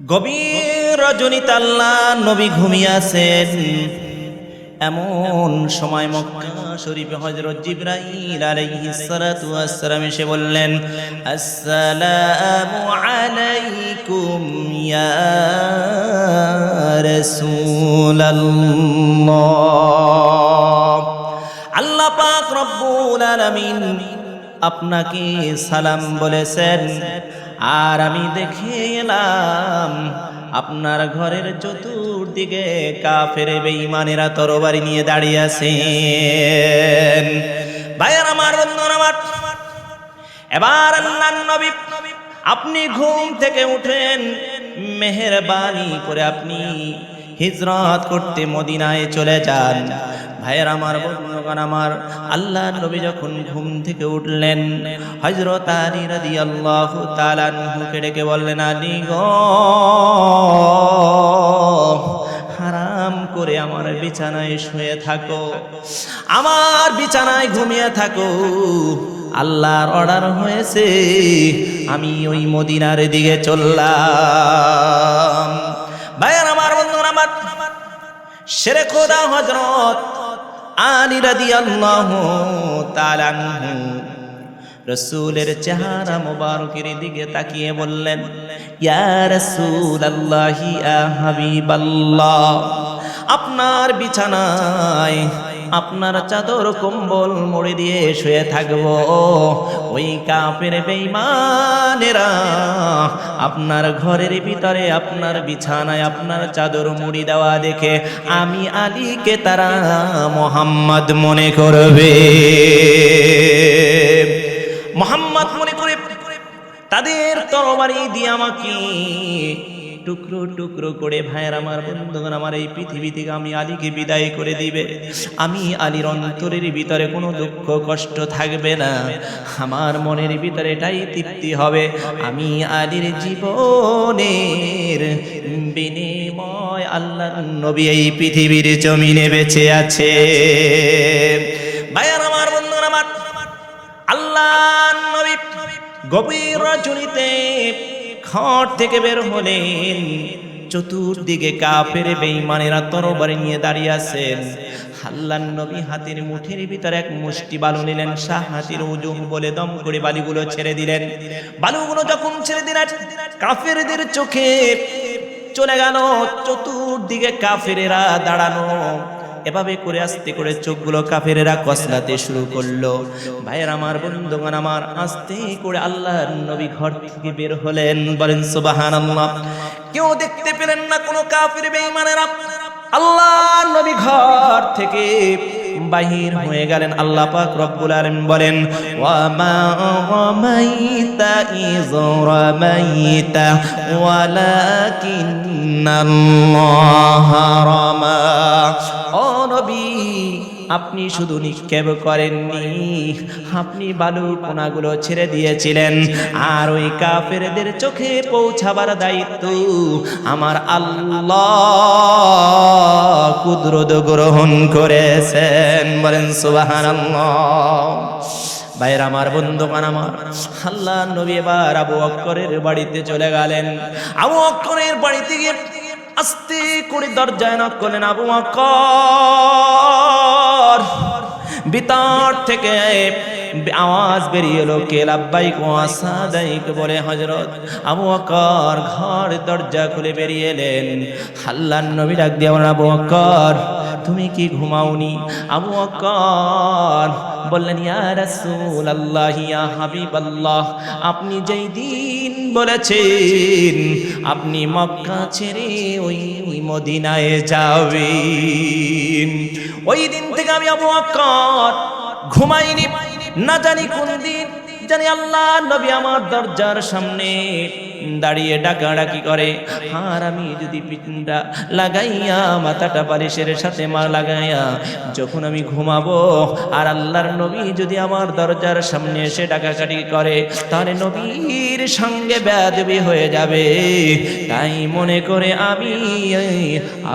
গভীর রজনীতে আল্লাহ নবী ঘুমিয়ে আছেন। এমন সময় মক্কা শরীফে হযরত জিবরাইল আলাইহিস সালাতু ওয়াস সালাম এসে বললেন, আসসালামু আলাইকুম ইয়া রাসূলুল্লাহ। আল্লাহ পাক রব্বুল আলামিন আপনাকে সালাম বলেছেন, আর আমি দেখে এলাম আপনার ঘরের চতুর্দিকে কাফের বেঈমানেরা তরবারি নিয়ে দাঁড়িয়ে আছেন। ভাইয়ার আমার, বন্ধুরা আমার, এবার আল্লাহর নবী আপনি ঘুম থেকে উঠেন, মেহেরবানি করে আপনি হিজরত করতে মদিনায় চলে যান। ভাইয়ের আমার, বন্ধুগণ আমার, আল্লাহর নবী যখন ঘুম থেকে উঠলেন, হযরত আলী রাদিয়াল্লাহু তাআলা আনহুকে ডেকে বললেন, আলী গো, হারাম করে আমার বিছানায় শুয়ে থাকো, আমার বিছানায় ঘুমিয়ে থাকো। আল্লাহর অর্ডার হয়েছে, আমি ওই মদিনার দিকে চললাম। ভাইয়ের আমার, বন্ধুগণ আমার, শেরে খোদা হযরত আলী রাদিয়াল্লাহু তাআলা আনহু রাসূলের চেহারা মোবারকের দিকে তাকিয়ে বললেন, ইয়া রাসূলুল্লাহ, ইয়া হাবিবাল্লাহ, আপনার বিছানায় আপনার চাদর কম্বল মুড়ি দিয়ে শুয়ে থাকবো। ওই কাফের বেঈমানেরা আপনার ঘরের ভিতরে আপনার বিছানায় আপনার চাদর মুড়ি দেওয়া দেখে আমি আলীকে তারা মুহাম্মদ মনে করবে, মুহাম্মদ মনে করে তাদের তরবারি দিয়ে আমাকে টুকরো টুকরো করে, ভাইয়ের আমার, বন্ধুগণ আমার, এই পৃথিবী থেকে আমি আলীকে বিদায় করে দিবে। আমি আলীর অন্তরের ভিতরে কোনো দুঃখ কষ্ট থাকবে না, আমার মনের ভিতরে এটাই তৃপ্তি হবে, আমি আলীর জীবনের বিনিময় আল্লাহর নবী এই পৃথিবীর জমিনে বেঁচে আছে। ভাইয়ের আমার, বন্ধুগণ আমার, আল্লাহর নবী গভীর রজনীতে ঘর থেকে বের হলেন, চতুর্দিকে কাফের বেঈমানেরা তরবারি নিয়ে দাঁড়িয়ে আছেন। আল্লাহর নবী হাতের মুঠির ভিতরে এক মুষ্টি বালু নিলেন, সাহাতির ওজন বলে দম করে বালিগুলো ছেড়ে দিলেন। বালুগুলো যখন ছেড়ে দিলেন, কাফেরদের চোখে চলে গেল, চতুর্দিকে কাফেরেরা দাঁড়ানো। এভাবে করে আস্তে করে চোখগুলো কাফেরেরা কসলাতে শুরু করলো। ভাইয়ের আমার, বন্ধুগণ আমার, আস্তে করে আল্লাহর নবী ঘর থেকে বের হলেন। বলেন সুবহানাল্লাহ। কেউ দেখতে পেলেন না কোনো কাফের বেঈমানেরা। আল্লাহর নবী ঘর থেকে বাহির হয়ে গেলেন। আল্লাহ পাক রব্বুল আলামিন বলেন, ওয়া মা রামাইতা ইয রামাইতা ওয়ালাকিন্নাল্লাহা রামা। ও নবী, আপনি শুধু নিক্ষেপ করেননি, আপনি বালুর কোনাগুলো ছেড়ে দিয়েছিলেন, আর ওই কাফেরদের চোখে পৌঁছাবার দায়িত্ব আমার আল্লাহ কুদরত গ্রহণ করেছেন। বলেন সুবহানাল্লাহ। ভাইয়ের আমার, বন্ধুগণ আমার, আল্লাহর নবী এবার আবু বকরের বাড়িতে চলে গেলেন। আবু বকরের বাড়িতে গিয়ে আস্তে করে দরজায় নক করলেন। আবু বকর, ভিতর থেকে আওয়াজ বেরিয়ে এলো, কে? লাব্বাইক ওয়া সাদাইক বলে হযরত আবু বকর ঘর দরজা খুলে বেরিয়ে এলেন। আল্লাহর নবী ডাক দিয়ে বললেন, আবু বকর, তুমি কি ঘুমাওনি? আবু বকর বললেন, ইয়া রাসূলুল্লাহ, ইয়া হাবিবাল্লাহ, আপনি যেই দিন বলেছেন আপনি মক্কা ছেড়ে ওই মদিনায় যাবেন, ওই দিন থেকে আমি আবু বকর ঘুমাইনি। না জানি কোন দিন জানি আল্লাহ নবী আমার দরজার সামনে দাঁড়িয়ে ডাকাডাকি করে, আর আমি যদি পিঠটা লাগাইয়া, মাথাটা বালিশের সাথে লাগাইয়া যখন আমি ঘুমাবো, আর আল্লাহর নবী যদি আমার দরজার সামনে এসে ডাকাডাকি করে, তাহলে নবীর সঙ্গে বেয়াদবি হয়ে যাবে। তাই মনে করে আমি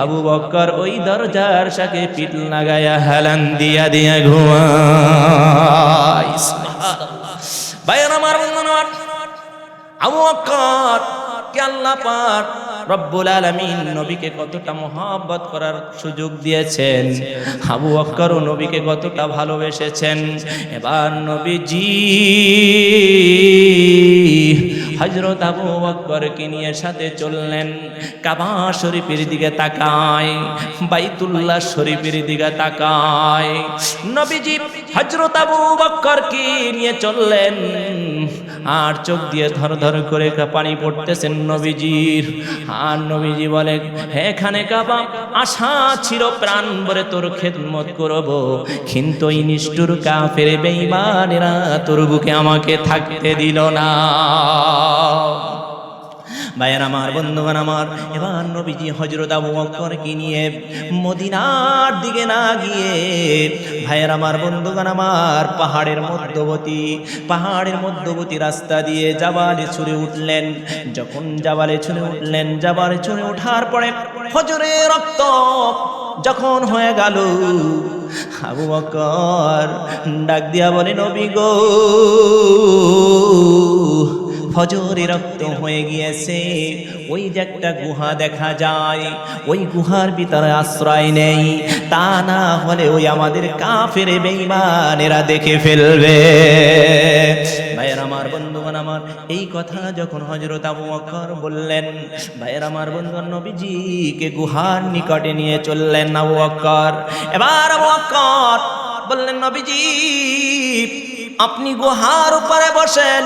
আবু বকর ওই দরজার সাথে পিঠ লাগাইয়া হেলান দিয়া দিয়া ঘুমাই। ভাইয়ের আমার, বন্ধুগণ আমার, আবু বকর কে আল্লাহ পাক রব্বুল আলামিন নবীকে কতটা মহব্বত করার সুযোগ দিয়েছেন, আবু বকর নবীকে কতটা ভালোবেসেছেন। এবার নবীজি হযরত আবু বকরকে নিয়ে সাথে চললেন। কাবা শরীফের দিকে তাকায়, বাইতুল্লাহ শরীফের দিকে তাকায়। নবীজি হযরত আবু বকরকে নিয়ে চললেন, আর চোখ দিয়ে ধর ধর করে পানি পড়তেছেন নবীজির। আর নবীজি বলে, এখানে কাবা আশা ছিল প্রাণ ভরে তোর খেদমত করব, কিন্তু এই নিষ্ঠুর কাফের বেঈমানেরা তোর বুকে আমাকে থাকতে দিল না। ভাইয়ের আমার, বন্ধুগণ আমার, এবার নবীজি হযরত আবু বকরকে নিয়ে মদিনার দিকে না গিয়ে, ভাইয়ের আমার, বন্ধুগণ আমার, পাহাড়ের মধ্যবর্তী রাস্তা দিয়ে জাবালে চড়ে উঠলেন। যখন জাবালে চড়ে উঠলেন, জাবালে চড়ে ওঠার পরে ফজরের রক্ত যখন হয়ে গেল, আবু বকর ডাক দিয়া বলে, নবী গো, ফজরে রক্ত হয়ে গিয়েছে, ওই যে একটা গুহা দেখা যায়, ওই গুহার ভিতরে আশ্রয় নেই, তা না হলে ওই আমাদের কাফের বেঈমানেরা দেখে ফেলবে। ভাইয়ের আমার, বন্ধুগণ আমার, এই কথা যখন হযরত আবু বকর বললেন, ভাইয়ের আমার, বন্ধুগণ, নবীজিকে গুহার নিকটে নিয়ে চললেন আবু বকর। এবার আবু বকর বললেন, নবীজি আপনি গুহার উপরে বসেন,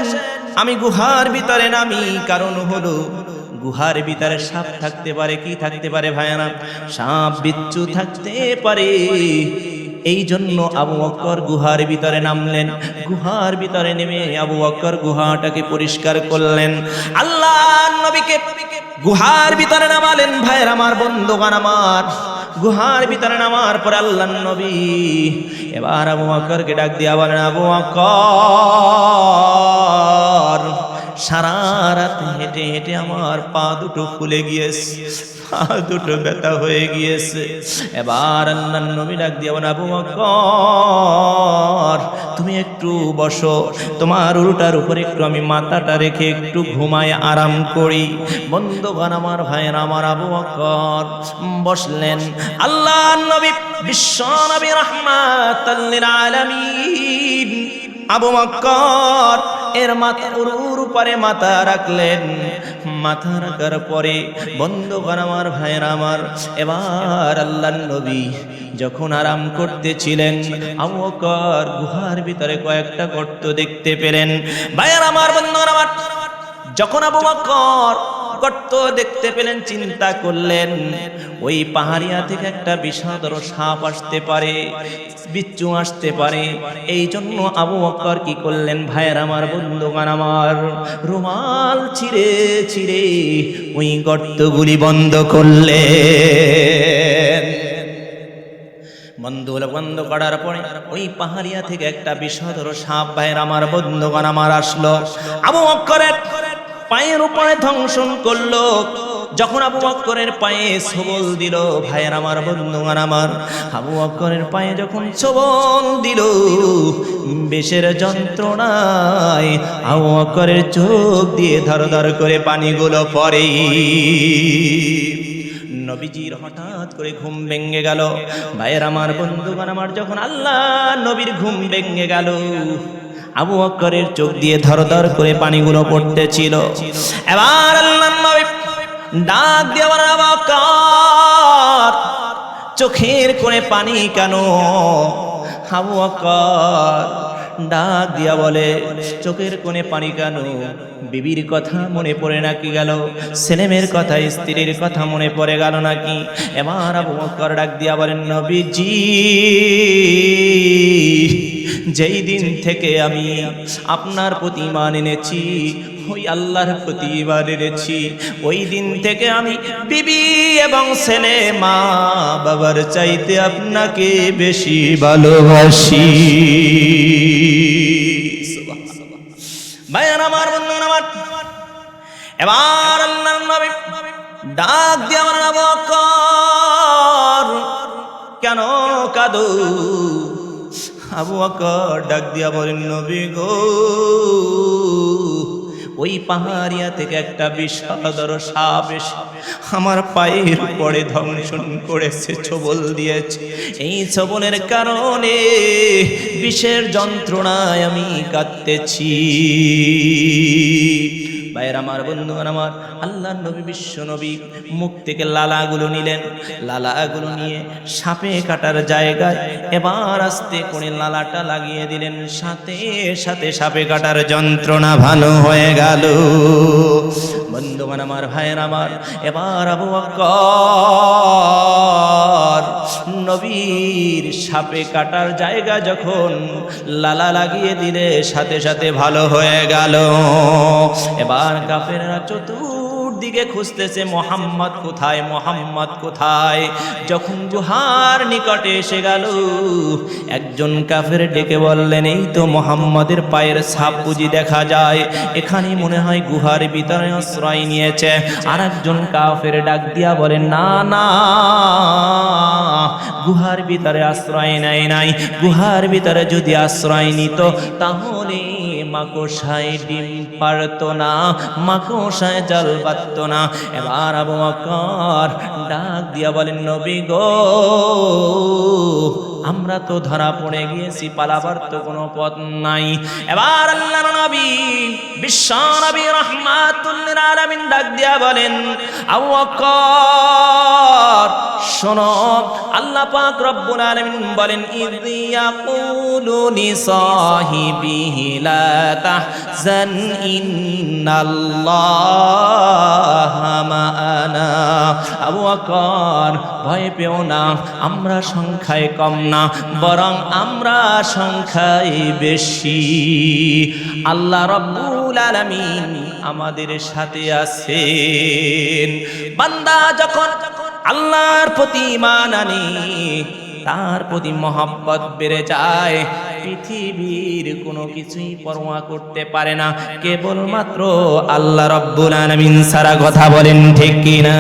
আমি গুহার ভিতরে নামি। কারণ হলো গুহার ভিতরে সাপ থাকতে পারে, কি থাকতে পারে ভাইয়ারা, সাপ বিচ্ছু থাকতে পারে। এই জন্য আবু বকর গুহার ভিতরে নামলেন। গুহার ভিতরে নেমে আবু বকর গুহাটাকে পরিষ্কার করলেন। আল্লাহর নবীকে গুহার ভিতরে নামালেন। ভাইয়ের আমার, বন্ধুগণ আমার, গুহার ভিতরে নামার পর আল্লাহর নবী এবার আবু বকরকে ডাক দিয়া বলেন, আবু বকর, সারা রাত হেঁটে হেঁটে আমার পা দুটো ফুলে গিয়েছে, পা দুটো ব্যথা হয়ে গিয়েছে। এবার আল্লাহর নবী ডাক দিয়া বলেন, আবু বকর তুমি একটু বসো, তোমার উরুটার উপরে একটু আমি মাথাটা রেখে একটু ঘুমায় আরাম করি। বন্ধুগণ আমার, ভাইয়ের আমার, আবু বকর বসলেন। আল্লাহর নবী বিশ্ব নবী রাহমাতাল লিল আলামিন আবু বকর এর মাথার উপরে মাথা রাখলেন। মাথা রাখার পরে বন্ধুগণ আমার, ভাইয়ের আমার, এবার আল্লাহর নবী যখন আরাম করতেছিলেন, আবু বকর গুহার ভিতরে কয়েকটা গর্ত দেখতে পেলেন। ভাইয়ের আমার, বন্ধুগণ আমার, যখন আবু বকর গর্ত দেখতে পেলেন, চিন্তা করলেন ওই পাহাড়িয়া থেকে একটা বিষাদর সাপ আসতে পারে, বিচ্ছু আসতে পারে। এই জন্য আবু বকর কি করলেন, ভাইয়ের আমার, বন্ধুগণ আমার, রুমাল ছিঁড়ে ছিঁড়ে ওই গর্তগুলি বন্ধ করলেন। বন্ধ করার পরে ওই পাহাড়িয়া থেকে একটা বিষাদর সাপ, ভাইয়ের আমার, বন্ধুগণ আমার, আসলো। আবু বকরের পায়ের উপরে ধ্বংসন করলো। যখন আবু বকরের পায়ে সবল দিল, ভাইয়ের আমার, বন্ধুগণ আমার, আবু বকরের পায়ে যখন সবল দিল, বিষের যন্ত্রণায় আবু বকরের চোখ দিয়ে ধর ধর করে পানিগুলো পড়ে। নবীজির হঠাৎ করে ঘুম ভেঙে গেল। ভাইয়ের আমার, বন্ধুগণ আমার, যখন আল্লাহ নবীর ঘুম ভেঙে গেল, আবু বকরের চোখ দিয়ে ধর ধর করে পানিগুলো পড়তেছিল। এবার আল্লাহর নবী ডাক দিয়ে বলেন, আবু বকর চোখের কোণে পানি কেন? আবু বকর ডাক দিয়া বলে, চোখের কোণে পানি কেন? বিবির কথা মনে পড়ে নাকি গেল? ছেলেমেয়ের কথা, স্ত্রীর কথা মনে পড়ে গেল নাকি? এবার আবু বকর ডাক দিয়া বলেন, নবীজি যেই দিন থেকে আমি আপনার প্রতি ঈমান এনেছি, ওই আল্লাহর প্রতি ঈমান এনেছি, ওই দিন থেকে আমি বিবি এবং ছেলে মা বাবার চাইতে আপনাকে বেশি ভালোবাসি। ভাইয়ার আমার, বন্ধুগণ আমার, এবার আল্লাহর নবী ডাক দিয়ে বলেন, আবু বকর কেন কাঁদো? আবু বকর ডাক দিয়া বলেন, নবী গো, ওই পাহাড়িয়া থেকে একটা বিষধর সাপ এসে আমার পায়ের পরে দংশন করেছে, ছোবল দিয়েছে। এই ছোবলের কারণে বিষের যন্ত্রণায় আমি কাঁদতেছি। ভাইয়ের আমার, বন্ধুগণ আমার, আল্লাহর নবী বিশ্ব নবী মুখ থেকে লালাগুলো নিলেন। লালাগুলো নিয়ে সাপে কাটার জায়গায় এবার আস্তে করে লালাটা লাগিয়ে দিলেন। সাথে সাথে সাপে কাটার যন্ত্রণা ভালো হয়ে গেল। বন্ধুগণ আমার, ভাইয়ের আমার, এবার আবু বকর নবীর সাপে কাটার জায়গা যখন লালা লাগিয়ে দিলে সাথে সাথে ভালো হয়ে গেল। এবার কাফেররা চতুর্দিকে খুঁজতেছে মোহাম্মদ কোথায়, মোহাম্মদ কোথায়। যখন গুহার নিকটে এসে গেল, একজন কাফের ডেকে বললেন, এই তো মোহাম্মদের পায়ের ছাপ বুঝি দেখা যায়, এখানে মনে হয় গুহার ভিতরে আশ্রয় নিয়েছে। আর একজন কাফের ডাক দিয়া বলেন, না না, গুহার ভিতরে আশ্রয় নেয় নাই। গুহার ভিতরে যদি আশ্রয় নিত তাহলে মাকড়সায় ডিম পারত না, মাকড়সায় জাল বাঁধত না। এবার আবু বকর ডাক দিয়া বলেন, নবী গো, আমরা তো ধরা পড়ে গিয়েছি, পালাবার তো কোনো পথ নাই। এবার আল্লাহর নবী বিশ্ব নবী রাহমাতুল লিল আলামিন ডাক দিয়া বলেন, আবু বকর শোনো, আল্লাহ পাক রব্বুল আলামিন বলেন, ইয ইয়াকুলু লিসাহিবিহি লা তাহজান ইন্নাল্লাহা মা'ানা। আবু বকর ভয় পেও না, আমরা সংখ্যায় কম না, বরং আমরা সংখ্যায় বেশি। আল্লাহ রব্বুল আলামিন আমাদের সাথে আছেন। বান্দা যখন আল্লাহর প্রতি ঈমান আনে, তার প্রতি মহব্বত বেড়ে যায়, পৃথিবীর কোনো কিছুই পরোয়া করতে পারে না, কেবলমাত্র আল্লাহ রব্বুল আলামিন ছাড়া। কথা বলেন ঠিক কিনা?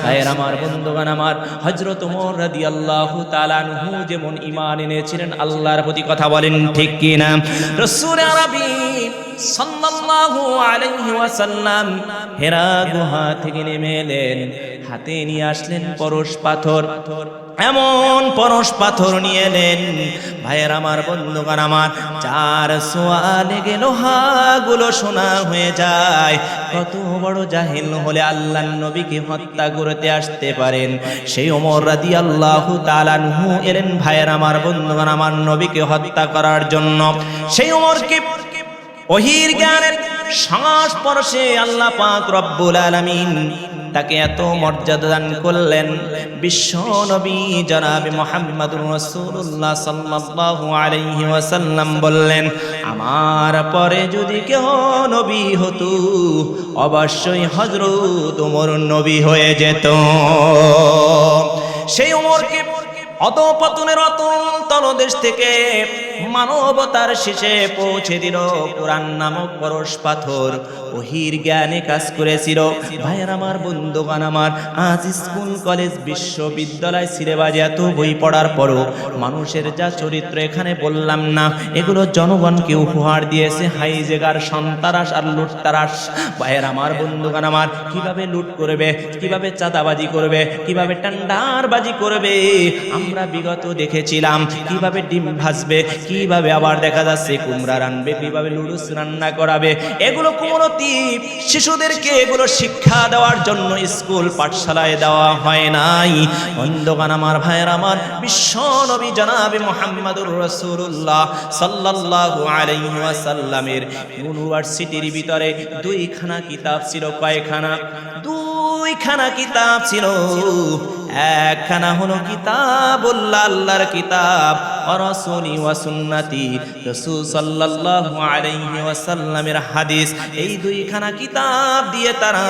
ভাইয়ের আমার, বন্ধুগণ আমার, হযরত ওমর রাদিয়াল্লাহু তাআলা আনহু যেমন ঈমান এনেছিলেন আল্লাহর প্রতি, কথা বলেন ঠিক কিনা? রাসূল আরবি সাল্লাল্লাহু আলাইহি ওয়াসাল্লাম হেরা গুহা থেকে নেমে এলেন, হাতে নিয়ে আসলেন পরশ পাথর। এমন পরশ পাথর নিয়ে এলেন, ভাইয়ের আমার, বন্ধুগণ আমার, চার ছোঁয়া লেগে লোহাগুলো সোনা হয়ে যায়। কত বড় জাহিল হলে আল্লাহর নবীকে হত্যা করতে আসতে পারেন? সেই ওমর রাদিয়াল্লাহু তাআলা আনহু এলেন, ভাইয়ের আমার, বন্ধুগণ আমার, নবীকে হত্যা করার জন্য। সেই ওমরকে ওহীর জ্ঞানের সংস্পর্শে আল্লাহ পাক রব্বুল আলামিন তাকে এত মর্যাদা দান করলেন। বিশ্ব নবী জনাবে মুহাম্মদুর রাসূলুল্লাহ সাল্লাল্লাহু আলাইহি ওয়াসাল্লাম বললেন, আমার পরে যদি কেউ নবী হতো অবশ্যই হযরত ওমর নবী হয়ে যেত। সেই ওমরকে অধঃপতনের অতল তলদেশ থেকে মানবতার শেষে পৌঁছে দিল কোরআন নামক পরশ পাথর। ওহীর জ্ঞানে কাজ করেছিল। ভাইয়ের আমার, বন্ধুগণ আমার, আজ স্কুল কলেজ বিশ্ববিদ্যালয় সিলেবাসে এত বই পড়ার পরও মানুষের যা চরিত্র এখানে বললাম না, এগুলো জনগণকে উপহার দিয়েছে হাইজেগার, সন্ত্রাস আর লুটতারাস। ভাইয়ের আমার, বন্ধুগণ আমার, কিভাবে লুট করবে, কিভাবে চাঁদাবাজি করবে, কিভাবে টেন্ডারবাজি করবে আমরা বিগত দেখেছিলাম। কিভাবে ডিম ভাজবে, কিভাবে আবার দেখা যাচ্ছে কুমড়া রানবে, কিভাবে লুডুস রান্না করাবে, এগুলো কুমরতি শিশুদেরকে এগুলো শিক্ষা দেওয়ার জন্য স্কুল পাঠশালায় দেওয়া হয় নাই। বন্ধুগণ আমার, ভাইয়ের আমার, বিশ্ব নবী জনাবে মুহাম্মদুর রাসূলুল্লাহ সাল্লাল্লাহু আলাইহি ওয়াসাল্লামের ইউনিভার্সিটির ভিতরে দুইখানা কিতাব ছিল। কয়খানা? দুইখানা কিতাব ছিল। একখানা হলো কিতাবুল্লাহ, আল্লাহর কিতাব, রাসূলি ওয়া সুন্নতি, রাসূল সাল্লাল্লাহু আলাইহি ওয়াসাল্লামের হাদিস। এই দুইখানা কিতাব দিয়ে তারা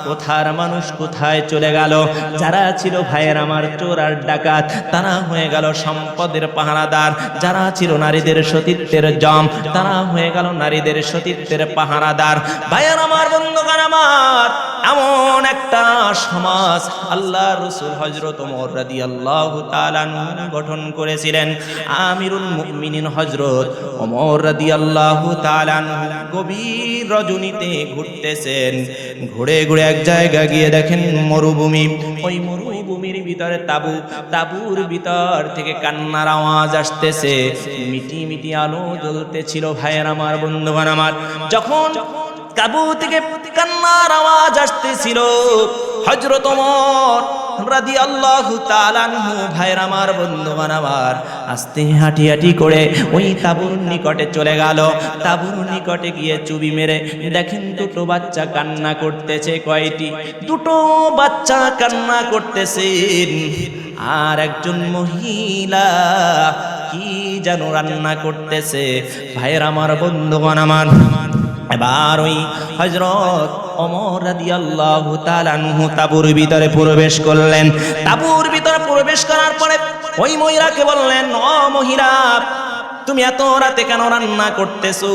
কোথার মানুষ কোথায় চলে গেল। যারা ছিল ভাইয়ের আমার চোর আর ডাকাত, তারা হয়ে গেল সম্পদের পাহারাদার। যারা ছিল নারীদের সতীত্বের জম, তারা হয়ে গেল নারীদের সতীত্বের পাহারাদার। ভাইয়ের আমার, বন্ধুগণ আমার, এমন একটা সমাজ আল্লাহ রাসূল হযরত ওমর রাদিয়াল্লাহু তাআলা গঠন করেছিলেন। আমিরুল মুমিনিন হযরত ওমর রাদিয়াল্লাহু তাআলা গভীর রজনীতে ঘুরতেছেন। ঘুরে ঘুরে এক জায়গায় গিয়ে দেখেন মরুভূমি। ওই মরুভূমির ভিতরে তাবুর ভিতর থেকে কান্নার আওয়াজ আসতেছে, মিটি মিটি আলো জ্বলতেছিল। ভাইয়ের আমার, বন্ধুগণ আমার, যখন তাবু থেকে কান্নার আওয়াজ আসতেছিল, হযরত ওমর রাদিয়াল্লাহু তাআলা আনহু, ভাইয়ের আমার, বন্ধুগণ আমার, আস্তে হাঁটি হাঁটি করে ওই তাবুর নিকটে চলে গেল। তাবুর নিকটে গিয়ে চুবি মেরে দেখেন দুটো বাচ্চা কান্না করতেছে। কয়টি? দুটো বাচ্চা কান্না করতেছেন। আর একজন মহিলা কি যেন রান্না করতেছে। ভাইয়ের আমার, বন্ধুগণ আমার, এবার ওই হযরত ওমর রাদিয়াল্লাহু তাআলা আনহু তাবুর ভিতরে প্রবেশ করলেন। তাবুর ভিতরে প্রবেশ করার পরে ওই মহিলাকে বললেন, ও মহিলা, তুমি এত রাতে কেন রান্না করতেছো?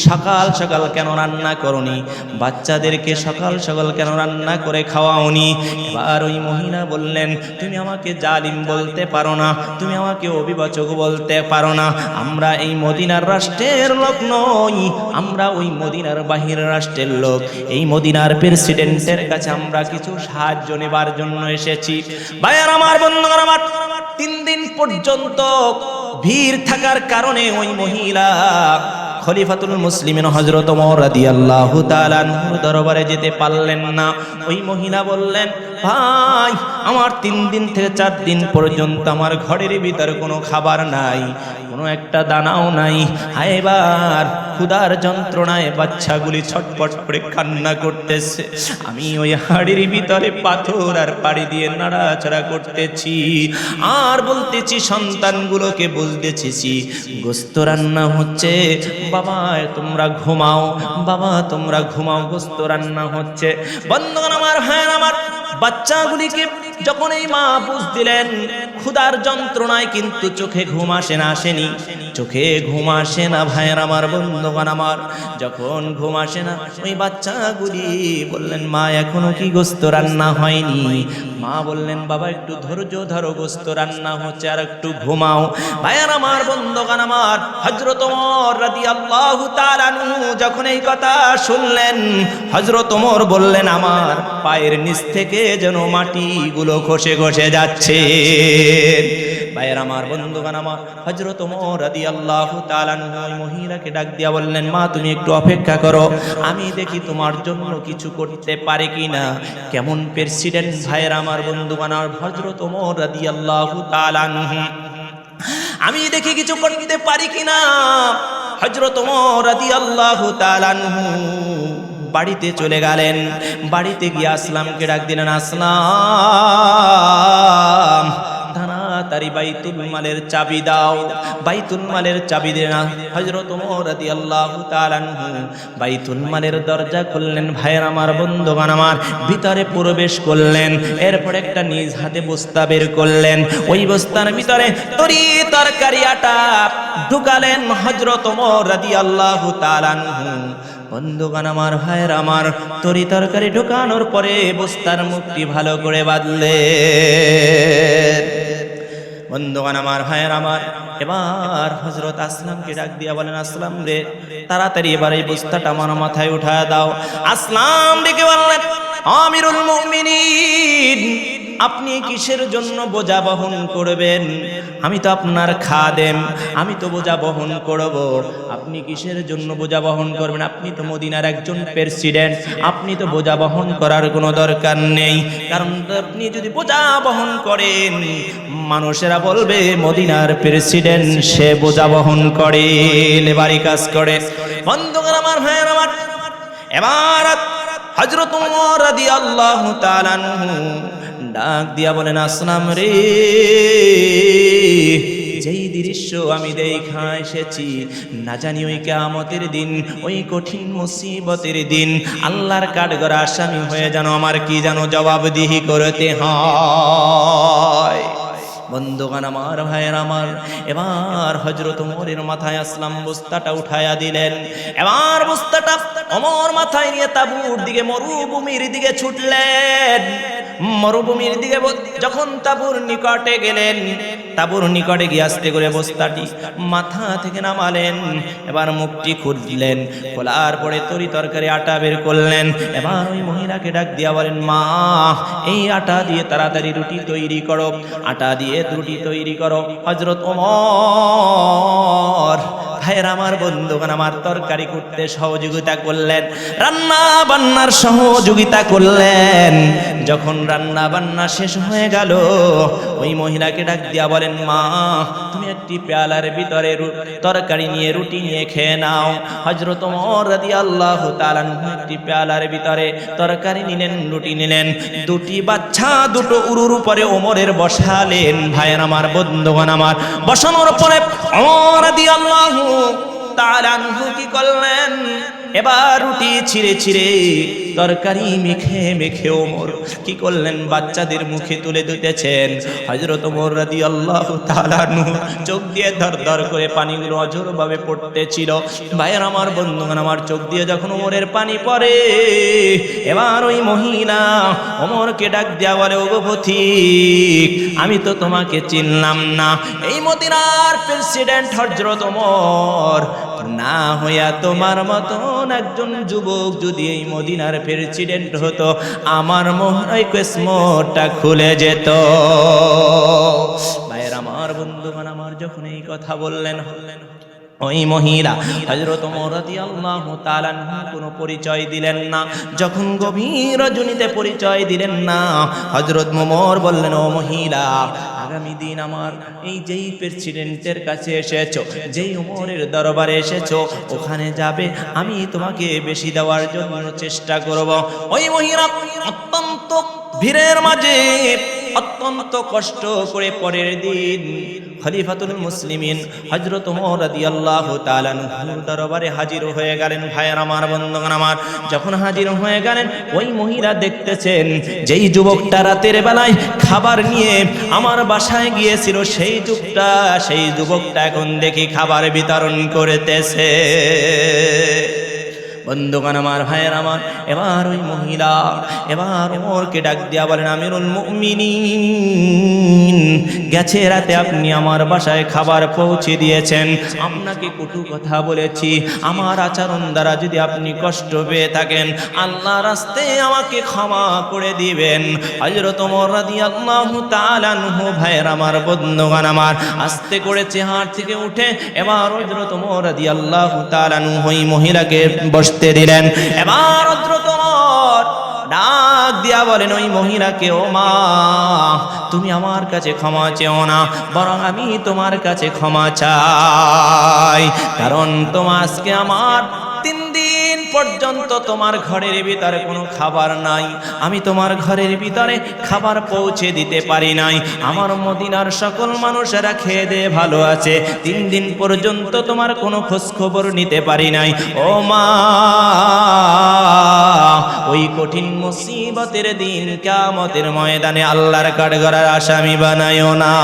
সকাল সকাল কেন রান্না করনি? বাচ্চাদেরকে সকাল সকাল কেন রান্না করে খাওয়াওনি? এবার ওই মহিলা বললেন, তুমি আমাকে জালিম বলতে পারো না, তুমি আমাকে অবিবাচক বলতে পারো না। আমরা এই মদিনার রাষ্ট্রের লোক নই, আমরা ওই মদিনার বাহির রাষ্ট্রের লোক। এই মদিনার প্রেসিডেন্টের কাছে আমরা কিছু সাহায্য নেবার জন্য এসেছি। ভাইয়ার আমার, বন্ধুগণ আমার, 3 দিন পর্যন্ত ভিড় থাকার কারণে ওই মহিলা খলিফাতুল মুসলিমিন হযরত ওমর রাদিয়াল্লাহু তাআলা আনহুর দরবারে যেতে পারলেন না। ওই মহিলা বললেন, ভাই, আমার 3 দিন থেকে 4 দিন পর্যন্ত আমার ঘরের ভিতরে কোনো খাবার নাই, কোনো একটা দানাও নাই। এবার ক্ষুধার যন্ত্রণায় বাচ্চাগুলি ছটফট করে কান্না করতেছে। আমি ওই হাড়ির ভিতরে পাথর আর পাড়ি দিয়ে নাড়াচাড়া করতেছি আর বলতেছি, সন্তানগুলোকে বলতেছি গোস্ত রান্না হচ্ছে, বাবা তোমরা ঘুমাও, বাবা তোমরা ঘুমাও, গোস্ত রান্না হচ্ছে। বন্ধুগণ আমার, ভাইয়ের আমার, বাচ্চাগুলিকে যখন এই মা বুঝ দিলেন ক্ষুধার যন্ত্রণায় কিন্তু চোখে ঘুম আসেনি, চোখে ঘুম আসে না। ভাইয়ের আমার, বন্ধুগণ আমার, যখন ঘুম আসে না, ওই বাচ্চাগুলি বললেন, মা এখনো কি গোস্ত রান্না হয়নি? মা বললেন, বাবা একটু ধৈর্য ধরো, গোস্ত রান্না হচ্ছে, আর একটু ঘুমাও। ভাইয়ের আমার, বন্ধুগণ আমার, হযরত ওমর রাদিয়াল্লাহু তাআলা আনহু যখন এই কথা শুনলেন, হযরত ওমর বললেন, আমার পায়ের নিচ থেকে যেন মাটিগুলো খসে খসে যাচ্ছে। ভাইয়ের আমার, বন্ধুগণ আমার, হযরত ওমর রাদিয়াল্লাহু তাআলা আনহু ওই মহিলাকে ডাক দিয়া বললেন, মা তুমি একটু অপেক্ষা করো, আমি দেখি তোমার জন্য কিছু করতে পারে কিনা। কেমন প্রেসিডেন্ট! ভাইয়ের আমার, বন্ধুগণ আমার, হযরত ওমর রাদিয়াল্লাহু তাআলা আনহু, আমি দেখি কিছু করতে পারি কিনা। হযরত ওমর রাদিয়াল্লাহু তাআলা আনহু বাড়িতে চলে গেলেন। বাড়িতে গিয়ে আসলামকে ডাক দিলেন, আসলাম, তাড়াতাড়ি বাইতুল মালের চাবি দাও। বাইতুল মালের চাবি দেন। হযরত ওমর রাদিয়াল্লাহু তাআলা আনহু বাইতুল মালের দরজা খুললেন। ভাইয়ের আমার, বন্ধুগণ আমার, ভিতরে প্রবেশ করলেন। এরপর একটা নিজ হাতে বস্তা বের করলেন। ওই বস্তার ভিতরে তরি তরকারি আটা ঢুকালেন হযরত ওমর রাদিয়াল্লাহু তাআলা আনহু। বন্ধুগণ আমার, ভাইয়ের আমার, তরি তরকারি ঢুকানোর পরে বস্তার মুখটি ভালো করে বাঁধলেন। বন্ধুগণ আমার, ভাইয়ের আমার, এবার হযরত আসলামকে ডাক দিয়া বলেন, আসলাম রে, তাড়াতাড়ি এবার এই বস্তাটা আমার মাথায় উঠায় দাও। আসলাম ডেকে বললেন, আমিরুল মুমিনিন, আপনি কিসের জন্য বোঝা বহন করবেন? আমি তো আপনার খাদেম, আমি তো বোঝা বহন করব। আপনি কিসের জন্য বোঝা বহন করবেন? আপনি তো মদিনার একজন প্রেসিডেন্ট, আপনি তো বোঝা বহন করার কোনো দরকার নেই। কারণ আপনি যদি বোঝা বহন করেন, মানুষেরা বলবে মদিনার প্রেসিডেন্ট সে বোঝা বহন করে, লেবারি কাজ করে। বন্ধুগণ আমার, ভাইয়ের আমার, এবার হযরত ওমর রাদিয়াল্লাহু তাআলা আনহু ডাক দিয়া বলেন, আসলাম রে, যেই দৃশ্য আমি দেখা এসেছি, না জানি ওই কিয়ামতের দিন, ওই কঠিন মুসিবতের দিন আল্লাহর কাঠগড়া আসামি হয়ে যেন আমার কি যেন জবাবদিহি করতে হয়। বন্ধুগণ আমার, ভাইয়ের আমার, এবার হযরত ওমরের মাথায় আসলাম বস্তাটা উঠায়া দিলেন। এবার বস্তাটা ওমর মাথায় নিয়ে তাঁবুর দিকে মরুভূমির দিকে ছুটলেন। মরুভূমির দিকে যখন তাঁবুর নিকটে গেলেন, তাঁবুর নিকটে গিয়ে আস্তে করে বস্তাটি মাথা থেকে নামালেন। এবার মুখটি খুললেন, খোলার পরে তরি তরকারি আটা বের করলেন। এবার ওই মহিলাকে ডাক দিয়া বলেন, মা এই আটা দিয়ে তাড়াতাড়ি রুটি তৈরি করো, আটা দিয়ে রুটি তৈরি করো। হযরত ওমর ভাইয়ের আমার বন্ধুগণ আমার তরকারি করতে সহযোগিতা করলেন, রান্না বান্নার সহযোগিতা করলেন। যখন রান্না বান্না শেষ হয়ে গেল, ওই মহিলাকে ডাক দিয়া বলেন, মা তুমি একটি পেয়ালার ভিতরে তরকারি নিয়ে রুটি নিয়ে খেয়ে নাও। হযরত ওমর রাদিয়াল্লাহু তাআলা একটি পেয়ালার ভিতরে তরকারি নিলেন, রুটি নিলেন। দুটি বাচ্চা দুটো উরুর উপরে ওমরের বসালেন। ভাইয়ের আমার বন্ধুগণ আমার, বসানোর পরে ওমর রাদিয়াল্লাহু তাআলা কি করলেন, এবার রুটি ছিঁড়ে ছিঁড়ে তরকারি মেখে মেখে ওমর কি করলেন, বাচ্চাদের মুখে তুলে দিতেছেন। হযরত ওমর রাদিয়াল্লাহু তাআলা চোখ দিয়ে ধর ধর করে পানিগুলো অঝোরভাবে পড়তেছিল। ভাইয়ের আমার বন্ধুগণ আমার, চোখ দিয়ে যখন ওমরের পানি পড়ে, এবার ওই মহিলা ওমরকে ডাক দিয়া বলে, ওগো পথিক আমি তো তোমাকে চিনলাম না, এই মদিনার প্রেসিডেন্ট হযরত ওমর না হইয়া তোমার মতন একজন যুবক যদি এই মদিনার প্রেসিডেন্ট হতো, আমার মোহরাই কিসমতটা খুলে যেত। ভাইয়ের আমার বন্ধুগণ আমার, যখন এই কথা বললেন, ওই মহিলা হযরত ওমর রাদিয়াল্লাহু তাআলা কোনো পরিচয় দিলেন না। যখন গভীর রজনীতে পরিচয় দিলেন না, হযরত ওমর বললেন, ও মহিলা আগামী দিন আমার এই যেই প্রেসিডেন্টের কাছে এসেছো, যেই ওমরের দরবারে এসেছো, ওখানে যাবে, আমি তোমাকে বেশি দেওয়ার জন্য চেষ্টা করব। ওই মহিলা অত্যন্ত ভিড়ের মাঝে অত্যন্ত কষ্ট করে পরের দিন খলিফাতুল মুসলিমিন হযরত ওমর রাদিয়াল্লাহু তাআলা আনহুর দরবারে হাজির হয়ে গেলেন। ভাইয়ের আমার বন্ধুগণ আমার, যখন হাজির হয়ে গেলেন, ওই মহিলা দেখতেছেন যেই যুবকটা রাতের বেলায় খাবার নিয়ে আমার বাসায় গিয়েছিল, সেই যুবকটা এখন দেখি খাবার বিতরণ করতেছে। বন্ধুগণ আমার, ভাইয়ের আমার, এবার ওই মহিলা এবার ওমরকে ডাক দিয়া বলেন, আমিরুল মুমিনিন গেছে রাতে আপনি আমার বাসায় খাবার পৌঁছে দিয়েছেন, আপনাকে কটু কথা বলেছি, আমার আচরণ দ্বারা যদি আপনি কষ্ট পেয়ে থাকেন, আল্লাহর রাস্তায় আমাকে ক্ষমা করে দিবেন। হযরত ওমর রাদিয়াল্লাহু তাআলা আনহু ভাইয়ের আমার বন্ধুগণ আমার, আস্তে করে চেহার থেকে উঠে এবার হযরত ওমর রাদিয়াল্লাহু তাআলা আনহু ওই মহিলাকে বসতে দিলেন। এবার হযরত ওমর ডাক দিয়া বলেন ওই মহিলাকে, ও মা তুমি আমার কাছে ক্ষমা চেও না, বরং আমি তোমার কাছে ক্ষমা চাই, কারণ তোমার আজকে আমার 3 দিন পর্যন্ত তোমার ঘরের ভিতরে কোনো খাবার নাই, আমি তোমার ঘরের ভিতরে খাবার পৌঁছে দিতে পারি নাই, আমার মদিনার সকল মানুষেরা খেয়ে দিয়ে ভালো আছে, 3 দিন পর্যন্ত তোমার কোনো খোঁজ খবর নিতে পারি নাই। ও মা ওই কঠিন মুসিবতের দিন কিয়ামতের ময়দানে আল্লাহর কাঠগড়ার আসামি বানায়ো না।